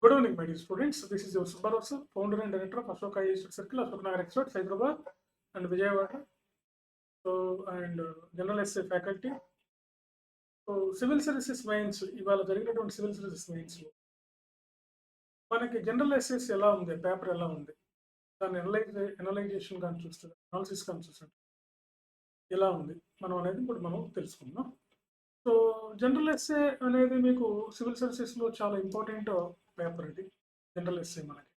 Good evening, my dear students. This is your Subbarao sir, founder and director of Ashoka Institute Circle, Ashok Nagar Experts, Hyderabad and Vijayawada. And general essay faculty. Civil services mains ఇవాళ జరిగినటువంటి civil services mains మనకి general SS ఎలా ఉంది, paper ఎలా ఉంది, దాని analysation కానీ చూస్తే, అనాలిసిస్ కానీ చూస్తే ఎలా ఉంది మనం అనేది ఇప్పుడు మనం తెలుసుకుందాం. సో జనరల్ ఎస్ఏ అనేది మీకు సివిల్ సర్వీసెస్లో చాలా ఇంపార్టెంట్ పేపర్ ఇది. జనరల్ ఎస్ఏ మనకి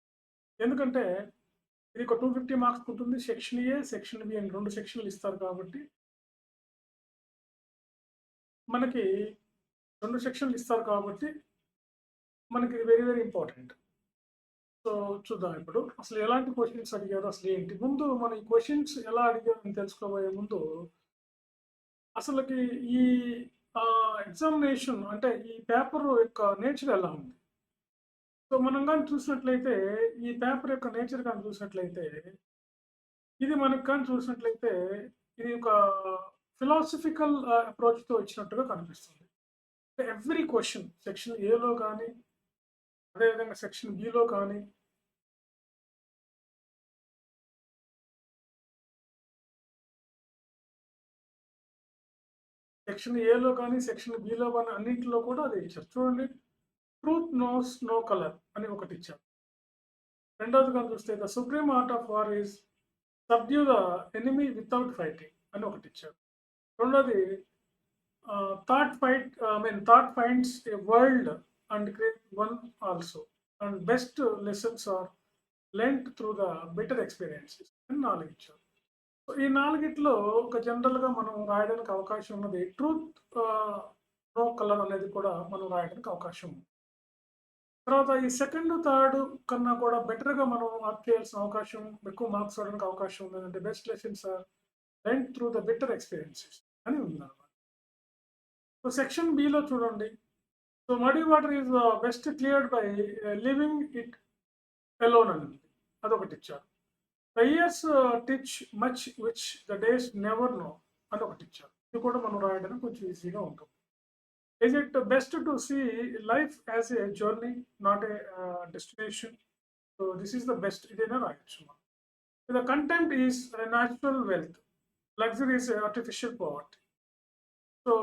ఎందుకంటే ఇది ఒక 250 మార్క్స్ ఉంటుంది. సెక్షన్ ఏ, సెక్షన్ బి అని 2 సెక్షన్లు ఇస్తారు కాబట్టి మనకి 2 సెక్షన్లు ఇస్తారు కాబట్టి మనకి వెరీ వెరీ ఇంపార్టెంట్. సో చూద్దాం ఇప్పుడు అసలు ఎలాంటి క్వశ్చన్స్ అడిగారు, అసలు ఏంటి. ముందు మన ఈ క్వశ్చన్స్ ఎలా అడిగారు అని తెలుసుకోబోయే ముందు అసలుకి ఈ ఎగ్జామినేషన్ అంటే ఈ పేపర్ యొక్క నేచర్ ఎలా ఉంది. సో మనం కానీ చూసినట్లయితే ఈ పేపర్ యొక్క నేచర్ కానీ చూసినట్లయితే ఇది మనకు కానీ చూసినట్లయితే ఇది ఒక ఫిలాసఫికల్ అప్రోచ్తో ఇచ్చినట్టుగా కనిపిస్తుంది. ఎవ్రీ క్వశ్చన్ సెక్షన్ ఏలో కానీ అదేవిధంగా సెక్షన్ బిలో కానీ సెక్షన్ ఏలో కానీ సెక్షన్ బిలో కానీ అన్నింటిలో కూడా అదే ఇచ్చారు. చూడండి, ట్రూత్ నోస్ నో కలర్ అని ఒకటి ఇచ్చారు. రెండవది కానీ చూస్తే the supreme art of war is subdue the enemy without fighting అని ఒకటి ఇచ్చారు. రెండోది thought finds a world and create one also and best lessons are learned through the better experiences అని 4 ఇచ్చారు. సో ఈ 4గిట్లో ఒక జనరల్గా మనం రాయడానికి అవకాశం ఉన్నది ట్రూత్ నో కలర్ అనేది కూడా మనం రాయడానికి అవకాశం ఉంది. తర్వాత ఈ సెకండ్ థర్డ్ కన్నా కూడా బెటర్గా మనం ఆప్ చేయాల్సిన అవకాశం, ఎక్కువ మార్క్స్ రావడానికి అవకాశం ఉంది. అంటే best lessons are learned through the better experiences అని ఉందన్నమాట. సో సెక్షన్ బిలో చూడండి, so muddy water is best cleared by living it alone అని ఉంది, అదొకటి ఇచ్చారు. The years teach much which the days never know అని ఒకటి ఇచ్చారు. ఇది కూడా మనం రాయడానికి కొంచెం ఈజీగా ఉంటుంది. Is it best to see life as a journey, not a destination? So this is the best. ఇదేనా రాయొచ్చు మనం. The content is a natural wealth. Luxury is artificial poverty. So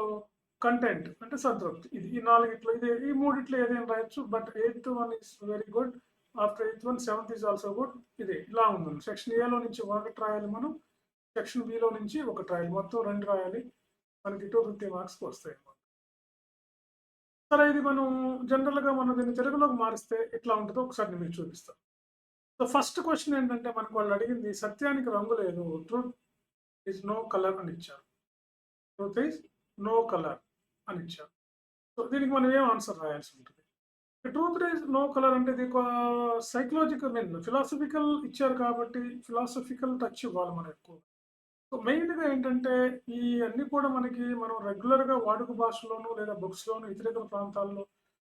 content అంటే సంతృప్తి. ఇది ఈ 4గిట్లో ఇది ఈ 3గిట్లో ఏదైనా రాయొచ్చు. But 8th one is very good. After 8th one 7th is also good. ఇదే ఇలా ఉంది. సెక్షన్ ఏలో నుంచి ఒకటి రాయాలి మనం, సెక్షన్ బిలో నుంచి ఒకటి రాయాలి, మొత్తం 2 రాయాలి. మనకి 250 మార్క్స్కి వస్తాయి. సరే, ఇది మనం జనరల్గా మనం దీన్ని తెలుగులోకి మారిస్తే ఎట్లా ఉంటుందో ఒకసారి నేను మీకు చూపిస్తాను. సో ఫస్ట్ క్వశ్చన్ ఏంటంటే మనకు వాళ్ళు అడిగింది సత్యానికి రంగు లేదు, ట్రూత్ ఈజ్ నో కలర్ అని ఇచ్చారు. ట్రూత్ ఈజ్ నో కలర్ అని ఇచ్చారు. సో దీనికి మనం ఏం ఆన్సర్ రాయాల్సి ఉంటుంది. ట్రూత్ ఈజ్ నో కలర్ అంటే ఇది ఒక సైకలాజికల్ ఫిలాసఫికల్ ఇచ్చారు కాబట్టి ఫిలాసఫికల్ టచ్ ఇవ్వాలి మనం ఎక్కువ. సో మెయిన్గా ఏంటంటే ఈ అన్నీ కూడా మనం రెగ్యులర్గా వాడుక భాషలోను లేదా బుక్స్లోను ఇతరితర ప్రాంతాల్లో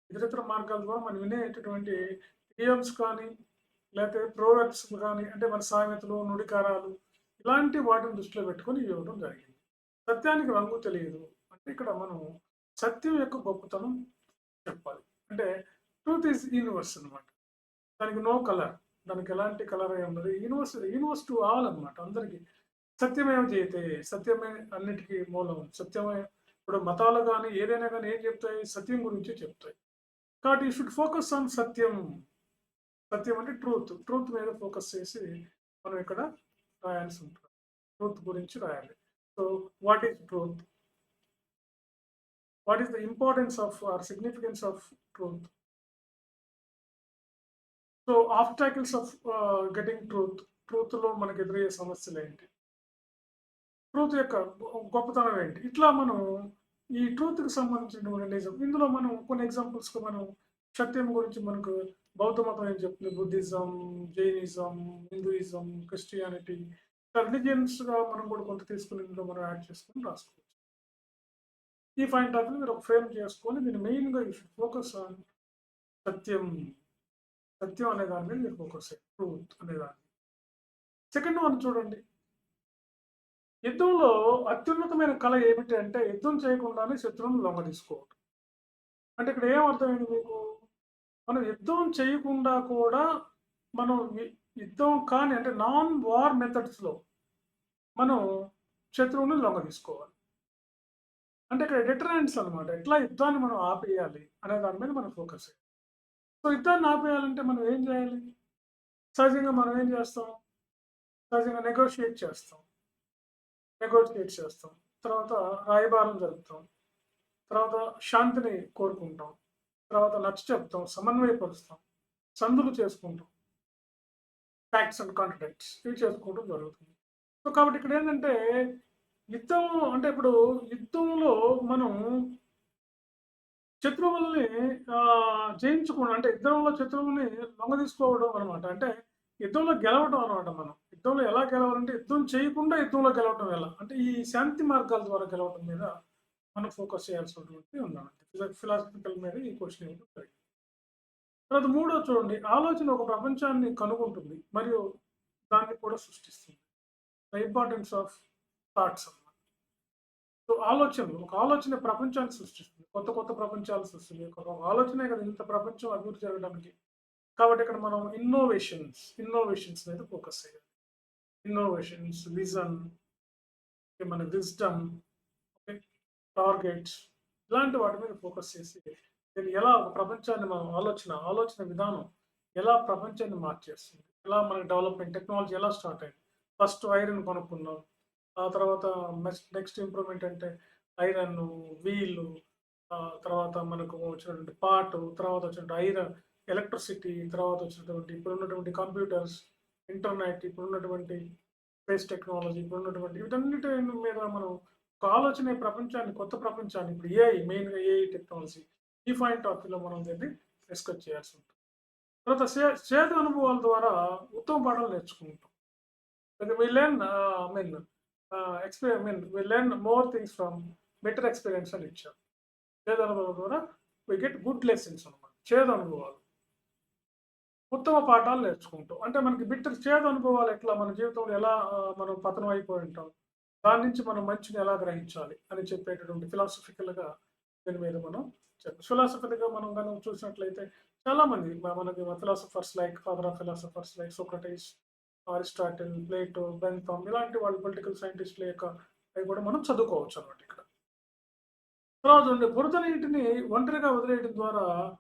ఇతరితర మార్గాల ద్వారా మనం వినేటటువంటి ఇడియమ్స్ కానీ లేకపోతే ప్రోవర్బ్స్ కానీ, అంటే మన సామెతలు, నుడికారాలు ఇలాంటి వాటిని దృష్టిలో పెట్టుకొని ఇవ్వడం జరిగింది. సత్యానికి రంగు తెలియదు అంటే ఇక్కడ మనం సత్యం యొక్క గొప్పతనం చెప్పాలి. అంటే ట్రూత్ ఈజ్ యూనివర్స్ అనమాట. దానికి నో కలర్, దానికి ఎలాంటి కలర్ అయి ఉండదు. యూనివర్స్ టు ఆల్ అనమాట, అందరికీ. సత్యమేవ జయతే, సత్యమే అన్నిటికీ మూలం. సత్యమే. ఇప్పుడు మతాలు కానీ ఏదైనా కానీ ఏం చెప్తాయి, సత్యం గురించి చెప్తాయి. కాబట్టి యూ షుడ్ ఫోకస్ ఆన్ సత్యం. సత్యం అంటే ట్రూత్ మీద ఫోకస్ చేసి మనం ఇక్కడ రాయాల్సి ఉంటుంది. ట్రూత్ గురించి రాయాలి. So what is truth, what is the importance of or significance of truth. So obstacles of getting ట్రూత్లో మనకు ఎదురయ్యే సమస్యలు ఏంటి, ట్రూత్ యొక్క గొప్పతనం ఏంటి, ఇట్లా మనం ఈ ట్రూత్కి సంబంధించిన నిజం. ఇందులో మనం కొన్ని ఎగ్జాంపుల్స్కి మనం సత్యం గురించి మనకు బౌద్ధ మతం ఏం చెప్తుంది, బుద్ధిజం, జైనిజం, హిందూయిజం, క్రిస్టియానిటీ, రిలీజియన్స్గా మనం కూడా కొంత తీసుకుని ఇందులో మనం యాడ్ చేసుకొని రాసుకోవచ్చు. ఈ పాయింట్ ఆఫ్ మీరు ఒక ఫ్రేమ్ చేసుకొని దీన్ని మెయిన్గా యూ షుడ్ ఫోకస్ ఆన్ సత్యం. సత్యం అనే దాని మీద మీరు ఫోకస్ అయ్యి ట్రూత్ అనే దాన్ని. సెకండ్ వన్ చూడండి, యుద్ధంలో అత్యున్నతమైన కళ ఏమిటి అంటే యుద్ధం చేయకుండానే శత్రువును లొంగ తీసుకోవడం. అంటే ఇక్కడ ఏం అర్థమైంది మీకు, మనం యుద్ధం చేయకుండా కూడా మనం యుద్ధం కాని అంటే నాన్ వార్ మెథడ్స్‌లో మనం శత్రువుని లొంగదీసుకోవాలి. అంటే ఇక్కడ డిటరెన్స్ అన్నమాట. ఎట్లా యుద్ధాన్ని మనం ఆపేయాలి అనే దాని మీద మనం ఫోకస్ చేయాలి. సో, యుద్ధాన్ని ఆపేయాలంటే మనం ఏం చేయాలి? సహజంగా మనం ఏం చేస్తాం? సహజంగా నెగోషియేట్ చేస్తాం. తర్వాత రాయబారం జరుపుతాం. తర్వాత శాంతిని కోరుకుంటాం. తర్వాత నచ్చచెప్తాం, సమన్వయపరుస్తాం, సందులు చేసుకుంటాం. ఫ్యాక్ట్స్ అండ్ కాంట్రాడిక్ట్స్ ఇవి చేసుకోవడం జరుగుతుంది. సో, కాబట్టి ఇక్కడేంటంటే యుద్ధం అంటే ఇప్పుడు యుద్ధంలో మనం శత్రువుల్ని జయించుకోవడం అంటే యుద్ధంలో శత్రువుని లొంగదీసుకోవడం అనమాట. అంటే యుద్ధంలో గెలవడం అనమాట మనం. యుద్ధంలో ఎలా గెలవాలంటే యుద్ధం చేయకుండా యుద్ధంలో గెలవడం ఎలా? అంటే ఈ శాంతి మార్గాల ద్వారా గెలవడం మీద మనం ఫోకస్ చేయాల్సినటువంటిది ఉందన్నమాట. ఫిలాసఫికల్ మీద ఈ క్వెషన్ ఉంటుంది. తర్వాత మూడోది చూడండి. ఆలోచన ఒక ప్రపంచాన్ని కనుగొంటుంది. మరియు దాన్ని కూడా సృష్టిస్తుంది. ద ఇంపార్టెన్స్ ఆఫ్ థాట్స్ అన్నమాట. సో, ఒక ఆలోచన ప్రపంచాన్ని సృష్టిస్తుంది. కొత్త కొత్త ప్రపంచాలు సృష్టిస్తుంది. ఒక ఆలోచనే కదా ఇంత ప్రపంచం అభివృద్ధి జరగడానికి. కాబట్టి ఇక్కడ మనం ఇన్నోవేషన్స్ మీద ఫోకస్ చేయాలి. ఇన్నోవేషన్స్, విజన్, మన విజ్డమ్, ఓకే, టార్గెట్స్ ఇలాంటి వాటి మీద ఫోకస్ చేసి దీన్ని ఎలా ఒక ప్రపంచాన్ని మనం ఆలోచన విధానం ఎలా ప్రపంచాన్ని మార్చేస్తుంది. ఎలా మనకి డెవలప్‌మెంట్ టెక్నాలజీ ఎలా స్టార్ట్ అయింది. ఫస్ట్ ఐరన్ కనుక్కున్నాం. ఆ తర్వాత నెక్స్ట్ ఇంప్రూవ్‌మెంట్ అంటే ఐరన్ను, వీలు, తర్వాత మనకు వచ్చినటువంటి తర్వాత వచ్చినటువంటి ఎలక్ట్రిసిటీ, తర్వాత వచ్చినటువంటి ఇప్పుడున్నటువంటి కంప్యూటర్స్, ఇంటర్నెట్, ఇప్పుడున్నటువంటి స్పేస్ టెక్నాలజీ, ఇప్పుడున్నటువంటి వీటన్నిటి మీద మనం ఒక ఆలోచన ప్రపంచాన్ని, కొత్త ప్రపంచాన్ని ఇప్పుడు మెయిన్‌గా ఏఐ టెక్నాలజీ ఈ పాయింట్ ఆఫ్ వ్యూలో మనం దీన్ని డిస్కస్ చేయాల్సి ఉంటుంది. తర్వాత చేదు అనుభవాల ద్వారా ఉత్తమ పాఠాలు నేర్చుకుంటాం. We learn I mean we learn more things from better experience అని ఇచ్చారు. చేదు అనుభవం ద్వారా వి గెట్ గుడ్ లెసన్స్ అన్నమాట. చేదు అనుభవాలు. ఉత్తమ పాఠాలు నేర్చుకుంటాం. అంటే మనకి చేదు అనుభవాలు ఎట్లా మన జీవితంలో ఎలా మనం పతనం అయిపోయి ఉంటాం. దాని నుంచి మనం మంచిని ఎలా గ్రహించాలి అని చెప్పేటటువంటి ఫిలాసఫికల్‌గా దీని మీద మనం ఫిలాసఫికల్‌గా మనం గనుక చూసినట్లయితే చాలామంది మనకి philosophers like father of philosophers like Socrates, Aristotle, Plato, Bentham ఇలాంటి వాళ్ళు పొలిటికల్ సైంటిస్ట్‌ల యొక్క అవి కూడా మనం చదువుకోవచ్చు అన్నమాట ఇక్కడ. తర్వాత చూడండి బురద నీటిని ఒంటరిగా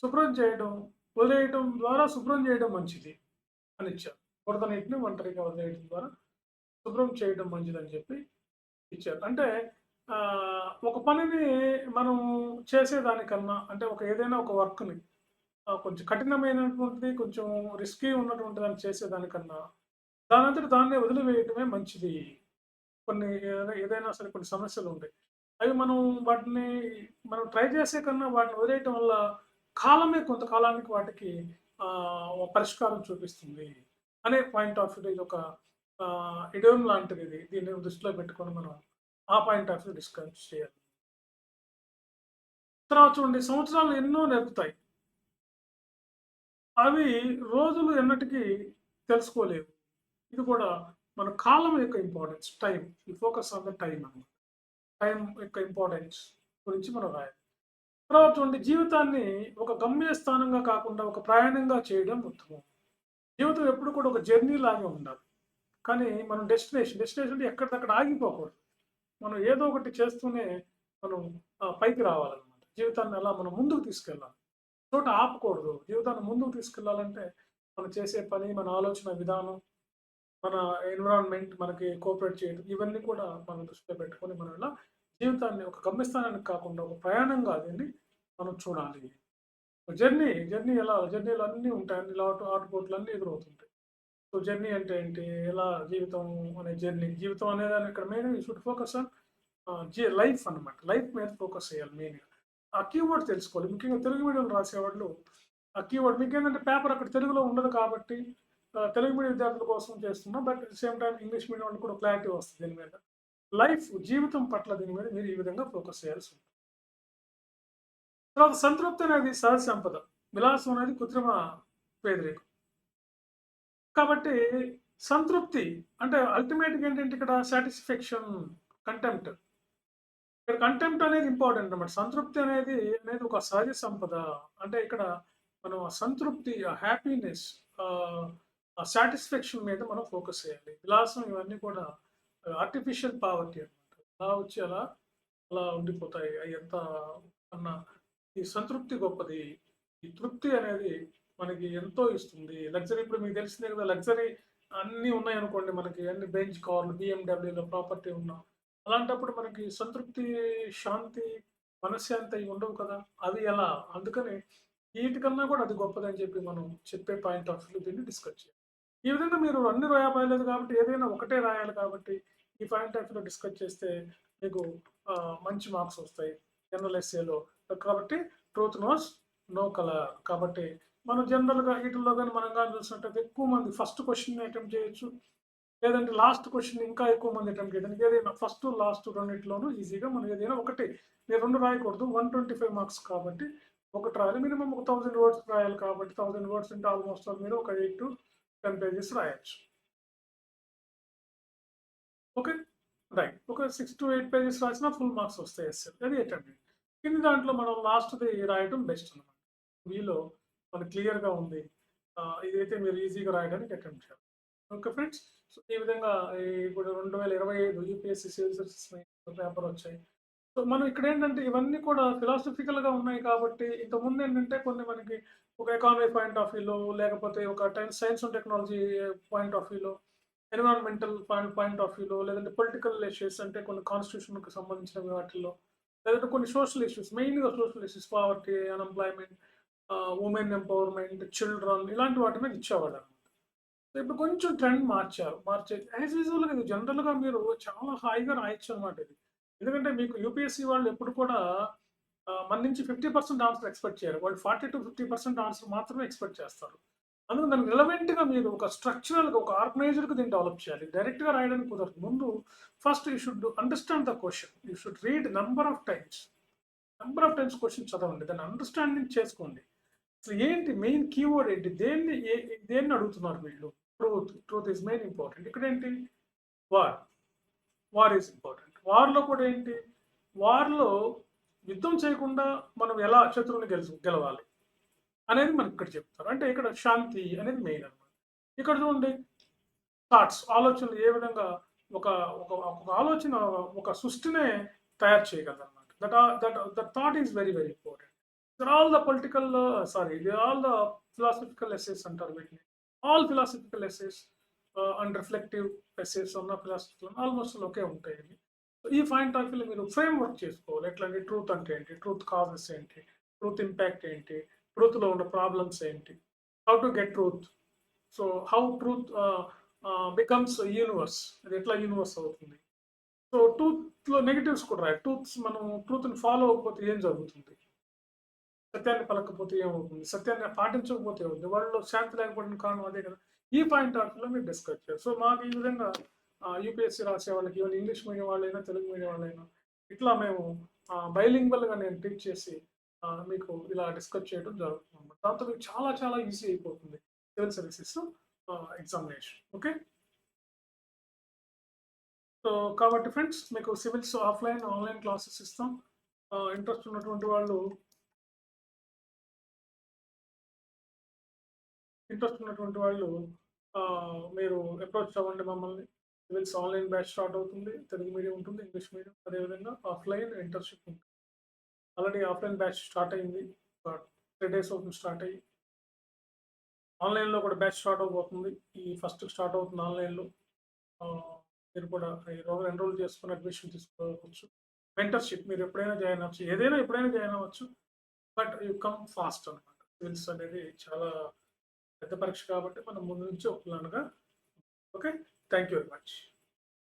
శుభ్రం చేయడం మంచిది అని ఇచ్చారు. బురద నీటిని ఒంటరిగా వదిలేయడం ద్వారా శుభ్రం చేయడం మంచిదని చెప్పి ఇచ్చారు. అంటే ఒక పనిని మనం చేసేదానికన్నా అంటే ఏదైనా ఒక వర్క్‌ని కొంచెం కఠినమైనటువంటిది, కొంచెం రిస్కీ ఉన్నటువంటి దాన్ని చేసేదానికన్నా దానంతట దాన్నే వదిలివేయటమే మంచిది. ఏదైనా సరే కొన్ని సమస్యలుంటాయి. అవి వాటిని మనం ట్రై చేసే కన్నా వాటిని వదిలేయటం వల్ల కాలమే కొంతకాలానికి వాటికి ఒక పరిష్కారం చూపిస్తుంది అనే పాయింట్ ఆఫ్ వ్యూలో ఇదొక ఇడియం లాంటిది ఇది. దీన్ని దృష్టిలో పెట్టుకొని మనం ఆ పాయింట్ ఆఫ్ వ్యూ డిస్కస్ చేయాలి. తర్వాత చూడండి సంవత్సరాలు ఎన్నో నేర్పుతాయి. అవి రోజులు ఎన్నటికీ తెలుసుకోలేవు. ఇది కూడా మన కాలం యొక్క ఇంపార్టెన్స్. ఈ ఫోకస్ ఆన్ ద టైమ్ అన్నమాట. టైం యొక్క ఇంపార్టెన్స్ గురించి మనం రాయాలి. తర్వాత చూడండి జీవితాన్ని ఒక గమ్యస్థానంగా కాకుండా ఒక ప్రయాణంగా చేయడం ఉత్తమం. జీవితం ఎప్పుడు కూడా ఒక జర్నీ లాగే ఉండాలి. కానీ మనం డెస్టినేషన్ అంటే ఎక్కడిదక్కడ ఆగిపోకూడదు. మనం ఏదో ఒకటి చేస్తూనే మనం పైకి రావాలన్నమాట. జీవితాన్ని అలా మనం ముందుకు తీసుకెళ్ళాలి. చోట ఆపకూడదు. జీవితాన్ని ముందుకు తీసుకెళ్ళాలంటే మనం చేసే పని, మన ఆలోచన విధానం, మన ఎన్విరాన్మెంట్ మనకి కోఆపరేట్ చేయడం ఇవన్నీ కూడా మనం దృష్టిలో పెట్టుకొని మనం ఇలా జీవితాన్ని ఒక గమ్యస్థానానికి కాకుండా ఒక ప్రయాణంగా దీన్ని మనం చూడాలి. జర్నీలో అన్నీ ఉంటాయి. అన్ని ఆటుపోట్లు అన్నీ ఎదురవుతుంటాయి. సో, జర్నీ అంటే ఏంటి? ఎలా జీవితం జీవితం అనేదాన్ని ఇక్కడ main you should focus on life అన్నమాట. లైఫ్ మీద ఫోకస్ చేయాలి మెయిన్‌గా. ఆ కీవర్డ్ తెలుసుకోవాలి. ముఖ్యంగా తెలుగు మీడియంలో రాసేవాళ్ళు ఆ కీవర్డ్ మీకేంటంటే పేపర్ అక్కడ తెలుగులో ఉండదు కాబట్టి తెలుగు మీడియం విద్యార్థుల కోసం చేస్తున్నాం. But at the same time English medium వాళ్ళకి కూడా క్లారిటీ వస్తుంది దీని మీద. జీవితం పట్ల దీని మీద మీరు ఈ విధంగా ఫోకస్ చేయాల్సి ఉంటుంది. తర్వాత సంతృప్తి అనేది సహజ సంపద. విలాసం అనేది కృత్రిమ పేదరికం. కాబట్టి సంతృప్తి అంటే అల్టిమేట్‌గా ఏంటంటే ఇక్కడ సాటిస్ఫాక్షన్, కంటెంప్ట్. ఇక్కడ కంటెంప్ట్ అనేది ఇంపార్టెంట్ అన్నమాట. సంతృప్తి అనేది ఒక సహజ సంపద. అంటే ఇక్కడ మనం ఆ సంతృప్తి, ఆ హ్యాపీనెస్, ఆ సాటిస్ఫాక్షన్ మీద మనం ఫోకస్ చేయాలి. విలాసం ఇవన్నీ కూడా ఆర్టిఫిషియల్ పావర్టీ అనమాట. అలా వచ్చి అలా ఉండిపోతాయి. అయి ఎంత అన్నా ఈ సంతృప్తి గొప్పది. ఈ తృప్తి అనేది మనకి ఎంతో ఇస్తుంది. లగ్జరీ ఇప్పుడు మీకు తెలిసిందే కదా! లగ్జరీ అన్నీ ఉన్నాయనుకోండి మనకి అన్ని బెంజ్ కార్లు, బీఎండబ్ల్యూలో ప్రాపర్టీ ఉన్నా. అలాంటప్పుడు మనకి సంతృప్తి, శాంతి, మనశ్శాంతి అయి ఉండవు కదా! అవి ఎలా? అందుకని ఈటికన్నా కూడా అది గొప్పదని చెప్పి మనం చెప్పే పాయింట్ ఆఫ్ వ్యూ దీన్ని డిస్కస్ చేయాలి. ఈ విధంగా మీరు అన్ని రాయలేదు కాబట్టి ఏదైనా ఒకటే రాయాలి కాబట్టి ఈ పాయింట్ ఆఫ్ వ్యూలో డిస్కస్ చేస్తే మీకు మంచి మార్క్స్ వస్తాయి జనరల్ ఎస్ఏలో. కాబట్టి ట్రూత్ నోస్ నో కలర్. కాబట్టి మనం జనరల్‌గా వీటిల్లో గాని మనం గాని చూసినట్టయితే ఎక్కువ మంది ఫస్ట్ క్వెషన్‌ని అటెంప్ట్ చేయొచ్చు. లేదంటే లాస్ట్ క్వెషన్ ఇంకా ఎక్కువ మంది అటెంప్ట్ చేయడానికి ఏదైనా ఫస్ట్, లాస్ట్ రెండిట్లోనూ ఈజీగా మనం ఏదైనా ఒకటి మీరు 2 రాయకూడదు. 125 మార్క్స్ కాబట్టి ఒకటి రాయాలి. మినిమమ్ ఒక 1000 వర్డ్స్ రాయాలి కాబట్టి 1000 వర్డ్స్ అంటే ఆల్మోస్ట్ మీరు ఒక 8-10 పేజెస్ రాయొచ్చు. ఓకే. రైట్. ఒక 6-8 పేజెస్ రాసినా ఫుల్ మార్క్స్ వస్తాయి ఎస్సేలో. అది అటెంప్ట్. కింది దాంట్లో మనం లాస్ట్‌ది రాయటం బెస్ట్ అన్నమాట. మీలో మనకు క్లియర్‌గా ఉంది. ఇదైతే మీరు ఈజీగా రాయడానికి అటెంప్ట్ చేయాలి. Okay friends. సో, ఈ విధంగా ఇప్పుడు 2025 యూపీఎస్సీ సివిల్ సర్వీసెస్ పేపర్ వచ్చాయి. సో, మనం ఇక్కడేంటంటే ఇవన్నీ కూడా ఫిలాసఫికల్‌గా ఉన్నాయి కాబట్టి ఇంతకుముందేంటంటే కొన్ని మనకి ఒక ఎకానమీ పాయింట్ ఆఫ్ వ్యూలో లేకపోతే ఒక science and technology point of వ్యూలో, ఎన్విరాన్మెంటల్ పాయింట్ ఆఫ్ వ్యూలో లేదంటే పొలిటికల్ ఇష్యూస్ అంటే కొన్ని కాన్స్టిట్యూషన్‌కి సంబంధించిన వాటిల్లో లేదంటే కొన్ని సోషల్ ఇష్యూస్ మెయిన్‌గా social issues poverty, unemployment, women empowerment, children ఇలాంటి వాటి మీద ఇచ్చేవాళ్ళనమాట. సో, ఇప్పుడు కొంచెం ట్రెండ్ మార్చారు. యాజ్ యూజువల్‌గా ఇది జనరల్‌గా మీరు చాలా హాయిగా రాయొచ్చనమాట ఇది. ఎందుకంటే మీకు యూపీఎస్సీ వాళ్ళు ఎప్పుడు కూడా మన నుంచి 50% ఆన్సర్ ఎక్స్‌పెక్ట్ చేయరు. వాళ్ళు 40-50% ఆన్సర్ మాత్రమే ఎక్స్‌పెక్ట్ చేస్తారు. అందుకు దానికి రిలవెంట్‌గా మీరు ఒక స్ట్రక్చరల్‌గా, ఒక ఆర్గనైజ్డ్‌గా దీన్ని డెవలప్ చేయాలి. డైరెక్ట్‌గా రాయడానికి కుదరదు. ముందు first you should understand the question. You should read number of times. Number of times question చదవండి. దాన్ని అండర్‌స్టాండింగ్ చేసుకోండి. అసలు ఏంటి మెయిన్ కీవర్డ్ ఏంటి? దేన్ని అడుగుతున్నారు వీళ్ళు? Truth is main important. ఇక్కడేంటి? వార్. War is important. వార్‌లో కూడా ఏంటి? వార్‌లో యుద్ధం చేయకుండా మనం ఎలా శత్రువుని గెలవాలి అనేది మనకిక్కడ చెప్తారు. అంటే ఇక్కడ శాంతి అనేది మెయిన్ అన్నమాట. ఇక్కడ చూడండి థాట్స్ ఆలోచనలు ఏ విధంగా ఒక ఒక ఒక ఆలోచన ఒక సృష్టినే తయారు చేయగలదన్నమాట. That thought is very very important. They're all the political sorry they're all the philosophical essays అంటారు వీటిని. All philosophical essays and reflective essays ఉన్న ఫిలాసఫికల్ ఆల్మోస్ట్ ఒకే ఉంటాయి ఇవి. ఈ పాయింట్ ఆఫ్ వ్యూలో మీరు ఫ్రేమ్ వర్క్ చేసుకోవాలి. ఎట్లా అంటే ట్రూత్ అంటే ఏంటి? ట్రూత్ కాజెస్ ఏంటి? ట్రూత్ ఇంపాక్ట్ ఏంటి? ట్రూత్‌లో ఉన్న ప్రాబ్లమ్స్ ఏంటి? How to get truth? So, how truth becomes universe. అది ఎట్లా యూనివర్స్ అవుతుంది? సో, ట్రూత్‌లో నెగెటివ్స్ కూడా రాయాలి. మనం ట్రూత్‌ని ఫాలో అవ్వకపోతే ఏం జరుగుతుంది? సత్యాన్ని పలకపోతే ఏమవుతుంది? సత్యాన్ని పాటించకపోతే ఏమవుతుంది? వాళ్ళలో శాంతి లేకపోవడానికి కారణం అదే కదా! ఈ పాయింట్ ఆఫ్ వ్యూలో మీరు డిస్కస్ చేయాలి. సో, మాకు ఈ విధంగా యూపీఎస్సీ రాసే వాళ్ళకి ఈవెన్ ఇంగ్లీష్ మీడియం వాళ్ళైనా, తెలుగు మీడియం వాళ్ళైనా ఇట్లా మేము బైలింగ్వల్‌గా నేను టీచ్ చేసి మీకు ఇలా డిస్కస్ చేయడం జరుగుతుందన్నమాట. దాంతో మీకు చాలా చాలా ఈజీ అయిపోతుంది civil services examination. Okay. So, కాబట్టి ఫ్రెండ్స్ మీకు సివిల్స్ ఆఫ్‌లైన్, ఆన్‌లైన్ క్లాసెస్ ఇస్తాం. ఇంట్రెస్ట్ ఉన్నటువంటి వాళ్ళు మీరు అప్రోచ్ అవ్వండి మమ్మల్ని. సివిల్స్ ఆన్‌లైన్ బ్యాచ్ స్టార్ట్ అవుతుంది. తెలుగు మీడియం ఉంటుంది, ఇంగ్లీష్ మీడియం అదేవిధంగా ఆఫ్‌లైన్ ఇంటర్న్‌షిప్ ఉంటుంది. ఆల్రెడీ ఆఫ్‌లైన్ బ్యాచ్ స్టార్ట్ అయింది. ఒక 3 డేస్ అవుతుంది స్టార్ట్ అయ్యి. ఆన్‌లైన్‌లో కూడా బ్యాచ్ స్టార్ట్ అవ్వబోతుంది. ఈ ఫస్ట్ స్టార్ట్ అవుతుంది ఆన్‌లైన్‌లో. మీరు కూడా ఎన్రోల్ చేసుకొని అడ్మిషన్ తీసుకోవచ్చు. మెంటర్‌షిప్ మీరు ఎప్పుడైనా జాయిన్ అవ్వచ్చు. ఏదైనా ఎప్పుడైనా జాయిన్ అవ్వచ్చు. బట్ యూ కమ్ ఫాస్ట్ అనమాట. సివిల్స్ అనేది చాలా పెద్ద పరీక్ష కాబట్టి మనం ముందు నుంచి ఒక ప్లాన్‌గా okay. Thank you very much.